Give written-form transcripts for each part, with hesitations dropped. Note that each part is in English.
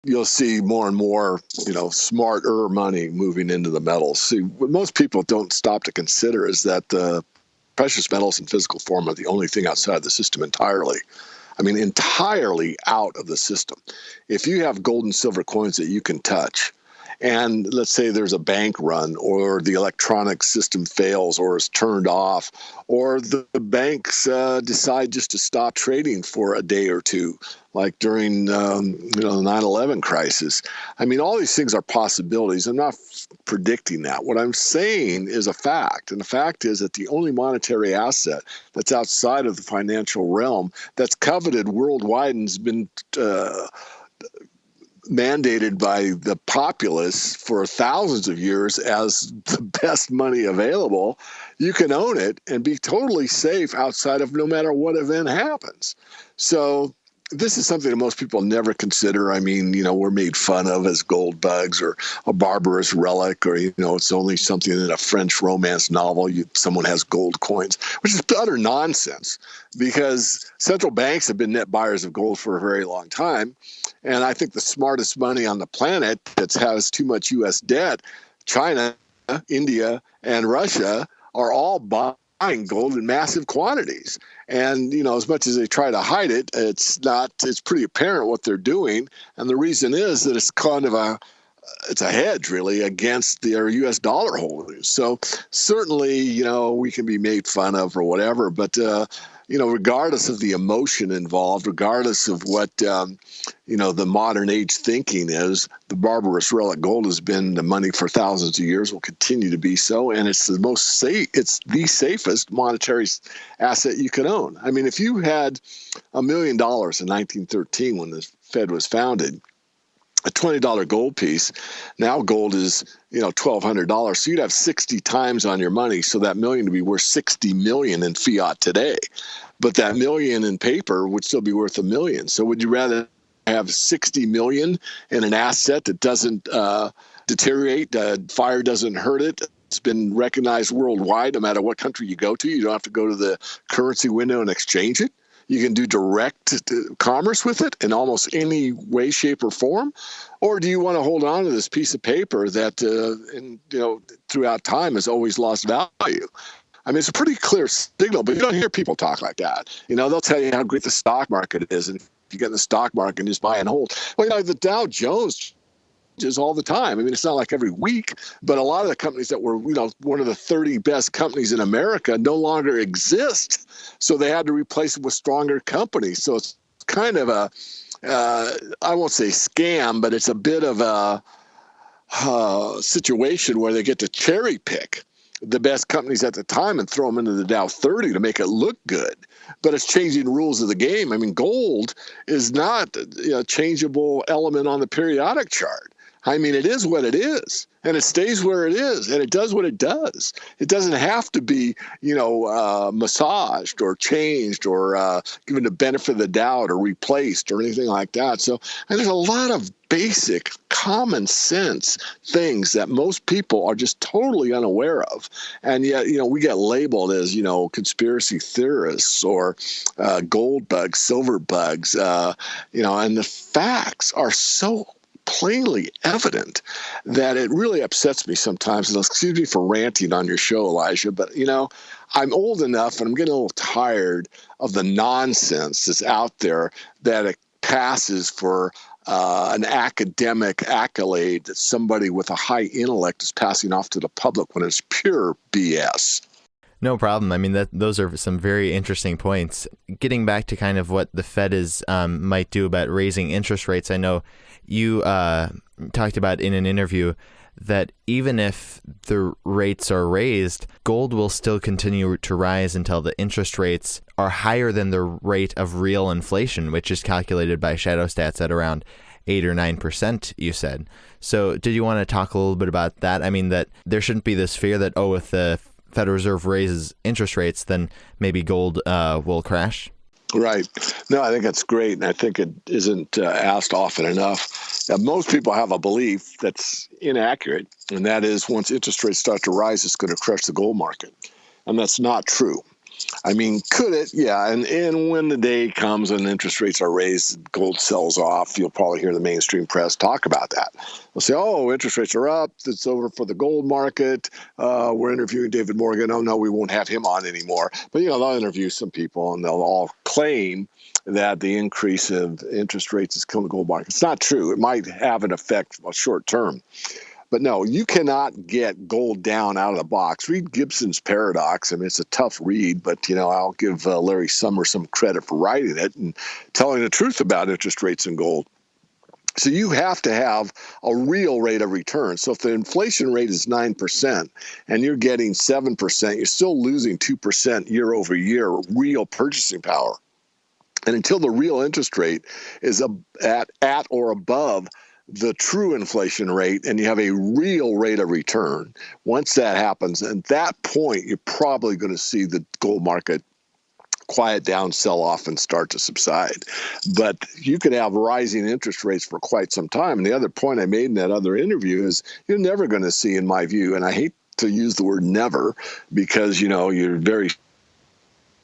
you'll see more and more, smarter money moving into the metals. See, what most people don't stop to consider is that the precious metals in physical form are the only thing outside the system entirely. I mean, entirely out of the system. If you have gold and silver coins that you can touch, and let's say there's a bank run, or the electronic system fails or is turned off, or the banks decide just to stop trading for a day or two, like during the 9/11 crisis. I mean, all these things are possibilities. I'm not predicting that. What I'm saying is a fact, and the fact is that the only monetary asset that's outside of the financial realm that's coveted worldwide and has been mandated by the populace for thousands of years as the best money available, you can own it and be totally safe outside of no matter what event happens. So this is something that most people never consider. I mean, we're made fun of as gold bugs or a barbarous relic, or, it's only something in a French romance novel. Someone has gold coins, which is utter nonsense, because central banks have been net buyers of gold for a very long time. And I think the smartest money on the planet that has too much U.S. debt, China, India, and Russia, are all buying gold in massive quantities. And, as much as they try to hide it, it's pretty apparent what they're doing. And the reason is that it's kind of it's a hedge, really, against their U.S. dollar holdings. So certainly, we can be made fun of or whatever, but, regardless of the emotion involved, regardless of what, the modern age thinking is, the barbarous relic gold has been the money for thousands of years, will continue to be so, and it's the most safe, it's the safest monetary asset you can own. I mean, if you had $1 million in 1913 when the Fed was founded, a $20 gold piece, now gold is, $1,200. So you'd have 60 times on your money. So that million would be worth 60 million in fiat today. But that million in paper would still be worth $1 million. So would you rather have 60 million in an asset that doesn't deteriorate, fire doesn't hurt it? It's been recognized worldwide, no matter what country you go to. You don't have to go to the currency window and exchange it. You can do direct commerce with it in almost any way, shape, or form. Or do you want to hold on to this piece of paper that, throughout time has always lost value? I mean, it's a pretty clear signal, but you don't hear people talk like that. They'll tell you how great the stock market is, and if you get in the stock market and just buy and hold. Well, the Dow Jones all the time. I mean, it's not like every week, but a lot of the companies that were, one of the 30 best companies in America no longer exist. So they had to replace it with stronger companies. So it's kind of I won't say scam, but it's a bit of a situation where they get to cherry pick the best companies at the time and throw them into the Dow 30 to make it look good. But it's changing the rules of the game. I mean, gold is not a changeable element on the periodic chart. I mean, it is what it is, and it stays where it is, and it does what it does. It doesn't have to be, massaged or changed or given the benefit of the doubt or replaced or anything like that. So there's a lot of basic common sense things that most people are just totally unaware of. And yet, we get labeled as, conspiracy theorists or gold bugs, silver bugs, and the facts are so plainly evident that it really upsets me sometimes. And excuse me for ranting on your show, Elijah, but I'm old enough and I'm getting a little tired of the nonsense that's out there that it passes for an academic accolade that somebody with a high intellect is passing off to the public when it's pure BS. No problem. I mean, those are some very interesting points. Getting back to kind of what the Fed might do about raising interest rates, I know you talked about in an interview that even if the rates are raised, gold will still continue to rise until the interest rates are higher than the rate of real inflation, which is calculated by shadow stats at around 8 or 9%, you said. So did you want to talk a little bit about that? I mean, that there shouldn't be this fear that, if the Federal Reserve raises interest rates, then maybe gold will crash? Right. No, I think that's great. And I think it isn't asked often enough. Most people have a belief that's inaccurate, and that is once interest rates start to rise, it's going to crush the gold market. And that's not true. I mean, could it? Yeah. And when the day comes and interest rates are raised, gold sells off, you'll probably hear the mainstream press talk about that. They'll say, oh, interest rates are up. It's over for the gold market. We're interviewing David Morgan. Oh, no, we won't have him on anymore. But, they'll interview some people and they'll all claim that the increase of interest rates is killing the gold market. It's not true. It might have an effect short term. But no, you cannot get gold down out of the box. Read Gibson's Paradox. I mean, it's a tough read, but, I'll give Larry Summer some credit for writing it and telling the truth about interest rates and gold. So you have to have a real rate of return. So if the inflation rate is 9% and you're getting 7%, you're still losing 2% year over year, real purchasing power. And until the real interest rate is at or above the true inflation rate and you have a real rate of return, once that happens, at that point, you're probably going to see the gold market quiet down, sell off, and start to subside. But you could have rising interest rates for quite some time. And the other point I made in that other interview is you're never going to see, in my view, and I hate to use the word never because, you're very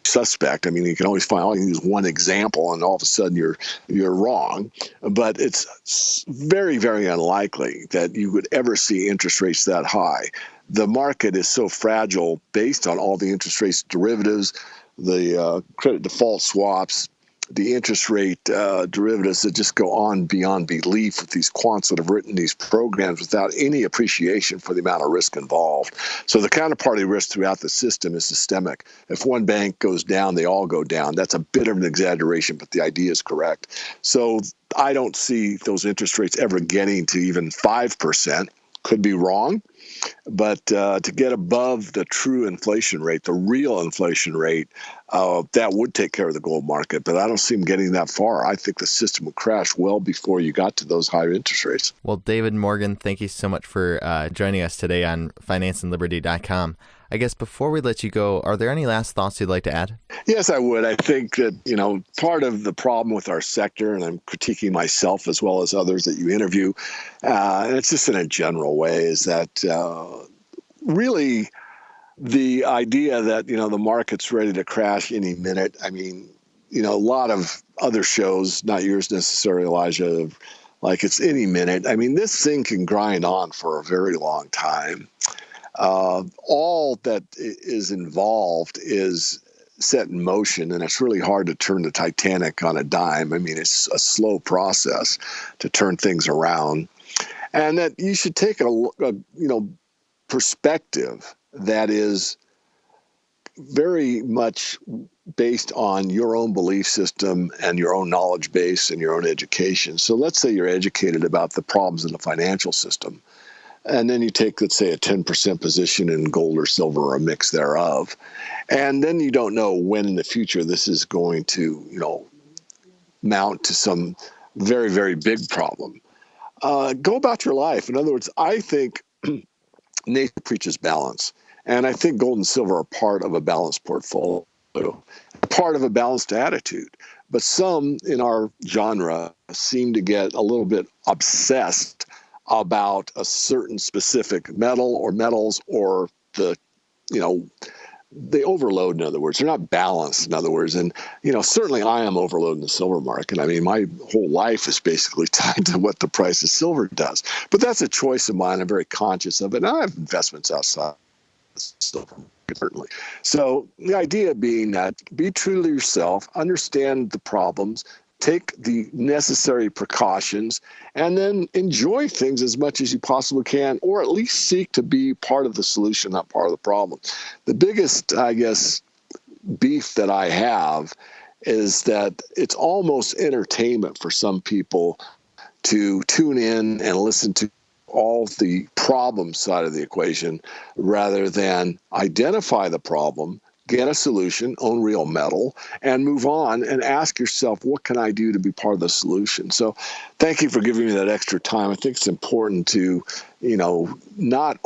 suspect. I mean, you can always use one example and all of a sudden you're wrong. But it's very, very unlikely that you would ever see interest rates that high. The market is so fragile based on all the interest rates derivatives, the credit default swaps, the interest rate derivatives that just go on beyond belief with these quants that have written these programs without any appreciation for the amount of risk involved. So the counterparty risk throughout the system is systemic. If one bank goes down, they all go down. That's a bit of an exaggeration, but the idea is correct. So I don't see those interest rates ever getting to even 5%. Could be wrong. But to get above the true inflation rate, the real inflation rate, that would take care of the gold market. But I don't see them getting that far. I think the system would crash well before you got to those higher interest rates. Well, David Morgan, thank you so much for joining us today on financeandliberty.com. I guess before we let you go, are there any last thoughts you'd like to add? Yes, I would. I think that, part of the problem with our sector, and I'm critiquing myself as well as others that you interview, and it's just in a general way, is that really the idea that, the market's ready to crash any minute. I mean, a lot of other shows, not yours necessarily, Elijah, like it's any minute. I mean, this thing can grind on for a very long time. All that is involved is set in motion, and it's really hard to turn the Titanic on a dime. I mean, it's a slow process to turn things around, and that you should take a perspective that is very much based on your own belief system and your own knowledge base and your own education. So let's say you're educated about the problems in the financial system. And then you take, let's say, a 10% position in gold or silver or a mix thereof. And then you don't know when in the future this is going to, mount to some very, very big problem. Go about your life. In other words, I think nature preaches balance. And I think gold and silver are part of a balanced portfolio, part of a balanced attitude. But some in our genre seem to get a little bit obsessed about a certain specific metal or metals or they overload, in other words. They're not balanced, in other words. And, certainly I am overloading the silver market. I mean, my whole life is basically tied to what the price of silver does. But that's a choice of mine. I'm very conscious of it. And I have investments outside silver market, certainly. So the idea being that be true to yourself, understand the problems, take the necessary precautions, and then enjoy things as much as you possibly can, or at least seek to be part of the solution, not part of the problem. The biggest, I guess, beef that I have is that it's almost entertainment for some people to tune in and listen to all the problem side of the equation rather than identify the problem, get a solution, own real metal, and move on and ask yourself, what can I do to be part of the solution? So thank you for giving me that extra time. I think it's important to, not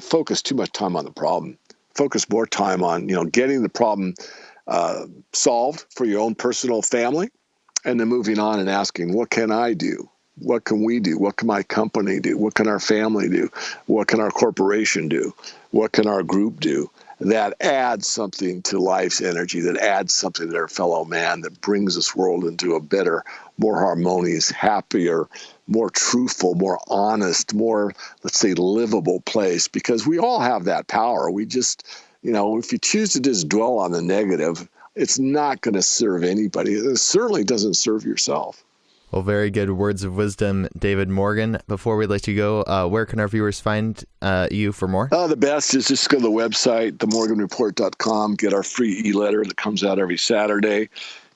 focus too much time on the problem, focus more time on, getting the problem solved for your own personal family, and then moving on and asking, what can I do? What can we do? What can my company do? What can our family do? What can our corporation do? What can our group do? that adds something to life's energy, that adds something to our fellow man, that brings this world into a better, more harmonious, happier, more truthful, more honest, more, let's say, livable place. Because we all have that power. We just, if you choose to just dwell on the negative, it's not going to serve anybody. It certainly doesn't serve yourself. Well, very good words of wisdom, David Morgan. Before we let you go, where can our viewers find you for more? The best is just go to the website, themorganreport.com, get our free e-letter that comes out every Saturday.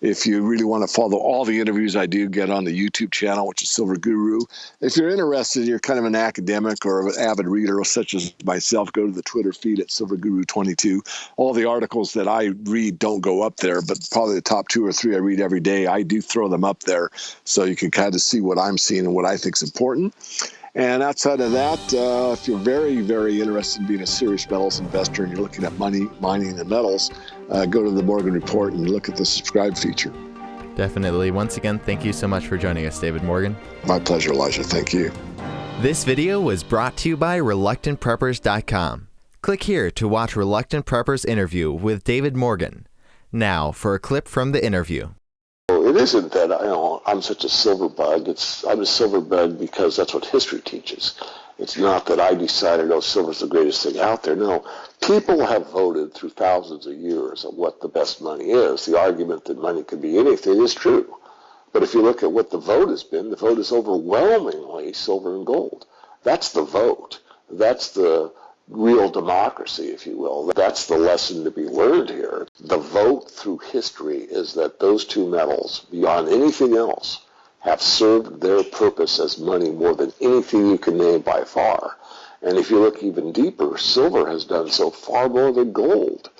If you really want to follow all the interviews I do, get on the YouTube channel, which is Silver Guru. If you're interested, you're kind of an academic or an avid reader such as myself, go to the Twitter feed at Silver Guru 22. All the articles that I read don't go up there, but probably the top 2 or 3 I read every day, I do throw them up there so you can kind of see what I'm seeing and what I think is important. And outside of that, if you're very, very interested in being a serious metals investor and you're looking at money, mining, and metals, go to the Morgan Report and look at the subscribe feature. Definitely. Once again, thank you so much for joining us, David Morgan. My pleasure, Elijah. Thank you. This video was brought to you by ReluctantPreppers.com. Click here to watch Reluctant Prepper's interview with David Morgan. Now for a clip from the interview. It isn't that I'm such a silver bug. I'm a silver bug because that's what history teaches. It's not that I decided, silver's the greatest thing out there. No, people have voted through thousands of years of what the best money is. The argument that money can be anything is true. But if you look at what the vote has been, the vote is overwhelmingly silver and gold. That's the vote. That's the real democracy, if you will. That's the lesson to be learned here. The vote through history is that those two metals, beyond anything else, have served their purpose as money more than anything you can name by far. And if you look even deeper, silver has done so far more than gold.